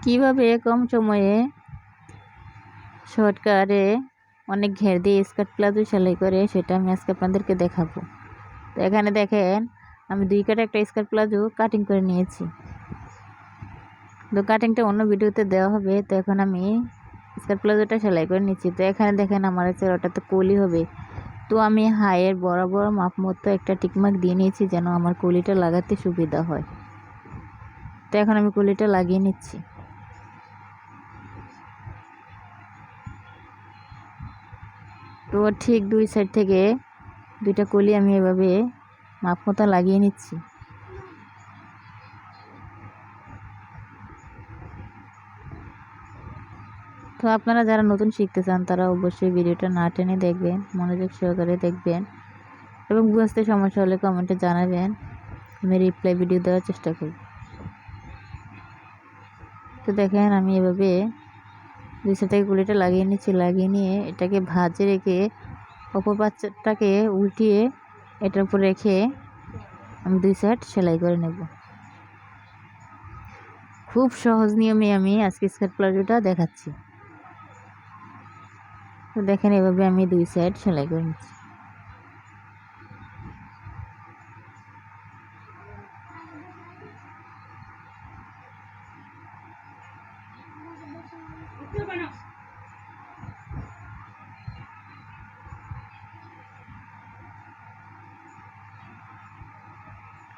কিভাবে কম সময়ে শর্টকাটে অনেক ঘের দিয়ে স্কার্ট প্লাজো সেলাই করে সেটা আমি আজকে আপনাদেরকে দেখাবো। তো এখানে দেখেন আমি 2 কাটা একটা স্কার্ট প্লাজো কাটিং করে নিয়েছি। তো কাটিংটা অন্য ভিডিওতে দেওয়া হবে। তো এখন আমি স্কার্ট প্লাজোটা সেলাই করে নিচ্ছি। তো এখানে দেখেন আমার ওটাতে কলি হবে। তো আমি হাইয়ের বরাবর মাপ মতো একটা টিকমার্ক দিয়ে নিয়েছি যেন আমার কলিটা লাগাতে সুবিধা হয়। তো এখন আমি কলিটা লাগিয়ে নিচ্ছি। তো ঠিক 2 সাইড থেকে 2টা কলি আমি এভাবে মাপ মতো লাগিয়ে নিচ্ছি। তো আপনারা যারা নতুন শিখতে চান তারা অবশ্যই ভিডিওটা না টেনে দেখবেন, মনোযোগ সহকারে দেখবেন এবং বুঝতে সমস্যা হলে কমেন্টে জানাবেন, আমি রিপ্লাই ভিডিও দেওয়ার চেষ্টা করব। তো দেখেন আমি এভাবে 2 সাইড থেকে কলিটা লাগিয়ে নিচ্ছি। লাগিয়ে নিয়ে এটাকে ভাঁজে রেখে অপর পাশটাকে উল্টিয়ে এটার উপর রেখে আমি 2 সাইড সেলাই করে নেব। খুব সহজ নিয়মে আমি আজকে স্কার্ট প্লাজোটা দেখাচ্ছি। তো দেখেন এভাবে আমি 2 সাইড সেলাই করে নিচ্ছি।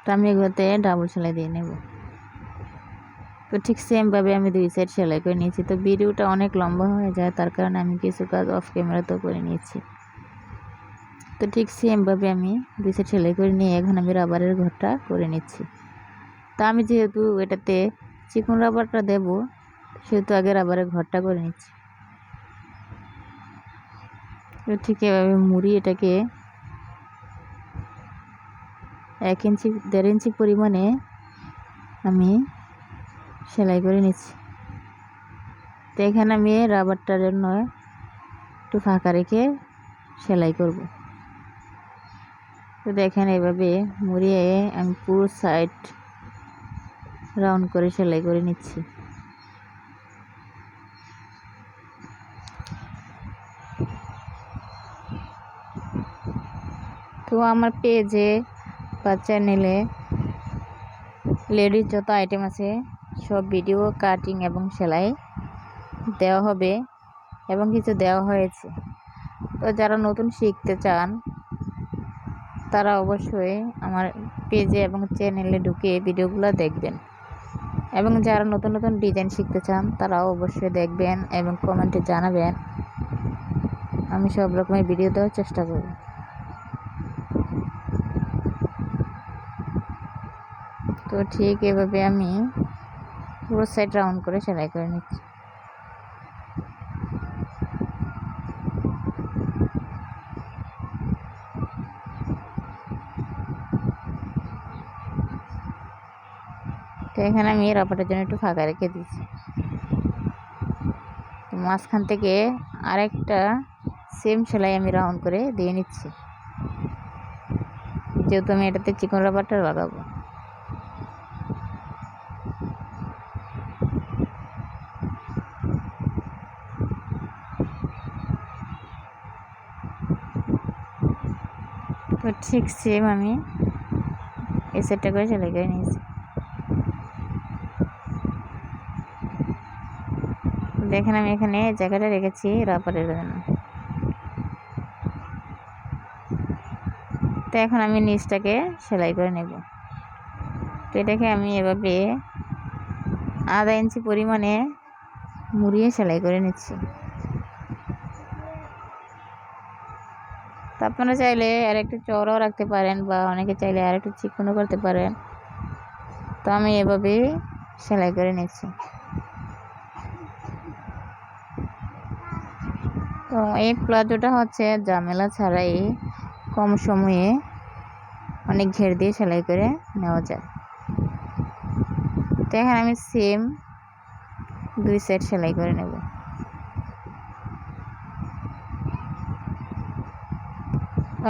তো আমি এগুলোতে ডাবল সেলাই দিয়ে নেব। তো ঠিক সেমভাবে আমি 2 সাইড সেলাই করে নিয়েছি। তো ভিডিওটা অনেক লম্বা হয়ে যায়, তার কারণে আমি কিছু কাজ অফ ক্যামেরাতেও করে নিয়েছি। তো ঠিক সেমভাবে আমি 2 সাইড সেলাই করে নিয়ে এখন আমি রাবারের ঘরটা করে নিচ্ছি। তা আমি যেহেতু এটাতে চিকন রাবারটা দেব সেহেতু আগে রাবারের ঘরটা করে নিচ্ছি। তো ঠিক এভাবে মুড়ি এটাকে 1 ইঞ্চি 1.5 ইঞ্চি পরিমাণে আমি সেলাই করে নিচ্ছি। তো এখানে আমি রাবারটার জন্য একটু ফাঁকা রেখে সেলাই করব। তো দেখেন এভাবে মুড়িয়ে আমি পুরো সাইড রাউন্ড করে সেলাই করে নিচ্ছি। তো আমার পেজে বা চ্যানেলে লেডিস যত আইটেম আছে সব ভিডিও কাটিং এবং সেলাই দেওয়া হবে এবং কিছু দেওয়া হয়েছে। তো যারা নতুন শিখতে চান তারা অবশ্যই আমার পেজে এবং চ্যানেলে ঢুকে ভিডিওগুলো দেখবেন এবং যারা নতুন নতুন ডিজাইন শিখতে চান তারাও অবশ্যই দেখবেন এবং কমেন্টে জানাবেন, আমি সব রকমের ভিডিও দেওয়ার চেষ্টা করব। তো ঠিক এভাবে আমি পুরো সাইড রাউন্ড করে সেলাই করে নিচ্ছি। তো এখানে আমি রাবারের জন্য একটু ফাঁকা রেখে দিচ্ছি। মাঝখান থেকে আরেকটা সেম সেলাই আমি রাউন্ড করে দিয়ে নিচ্ছি, যেহেতু আমি এটাতে চিকন রাবারটা লাগাবো। তো ঠিক সেম আমি এই সেটটা করে সেলাই করে নিয়েছি। দেখেন আমি এখানে জায়গাটা রেখেছি রাবারের জন্য। তো এখন আমি নিচটাকে সেলাই করে নেব। তো এটাকে আমি এভাবে আধা ইঞ্চি পরিমাণে মুড়িয়ে সেলাই করে নিচ্ছি। তো আপনারা চাইলে আর একটু চওড়াও রাখতে পারেন বা অনেকে চাইলে আর একটু চিকনও করতে পারেন। তো আমি এভাবেই সেলাই করে নিচ্ছি। তো এই প্লাজোটা হচ্ছে ঝামেলা ছাড়াই কম সময়ে অনেক ঘের দিয়ে সেলাই করে নেওয়া যায়। তো এখন আমি সেম 2 সাইড সেলাই করে নেব।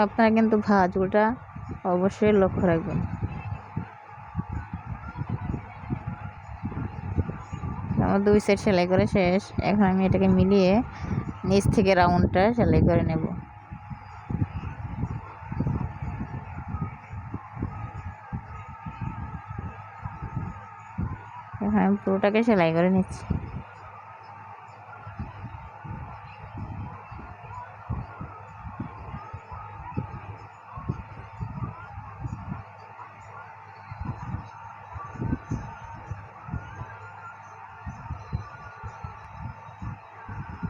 আপনারা কিন্তু ভাঁজগুলোটা অবশ্যই লক্ষ্য রাখবেন। আমার 2 সাইড সেলাই করে শেষ। এখন আমি এটাকে মিলিয়ে নিচ থেকে রাউন্ডটা সেলাই করে নেব। এখন আমি পুরোটাকে সেলাই করে নিচ্ছি।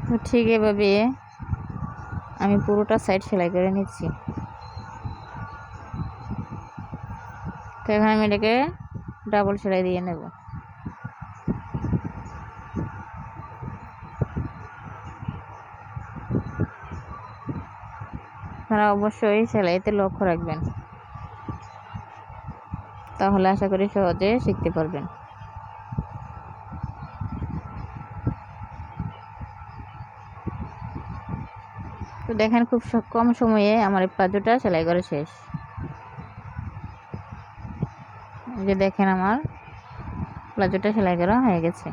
তো ঠিক এভাবে আমি পুরোটা সাইড সেলাই করে নিচ্ছি। তো এখন আমি এটাকে ডাবল সেলাই দিয়ে নেব। আপনারা অবশ্যই সেলাইতে লক্ষ্য রাখবেন, তাহলে আশা করি সহজে শিখতে পারবেন। তো দেখেন খুব কম সময়ে আমার এই প্লাজোটা সেলাই করা শেষ। এই যে দেখেন আমার প্লাজোটা সেলাই করা হয়ে গেছে।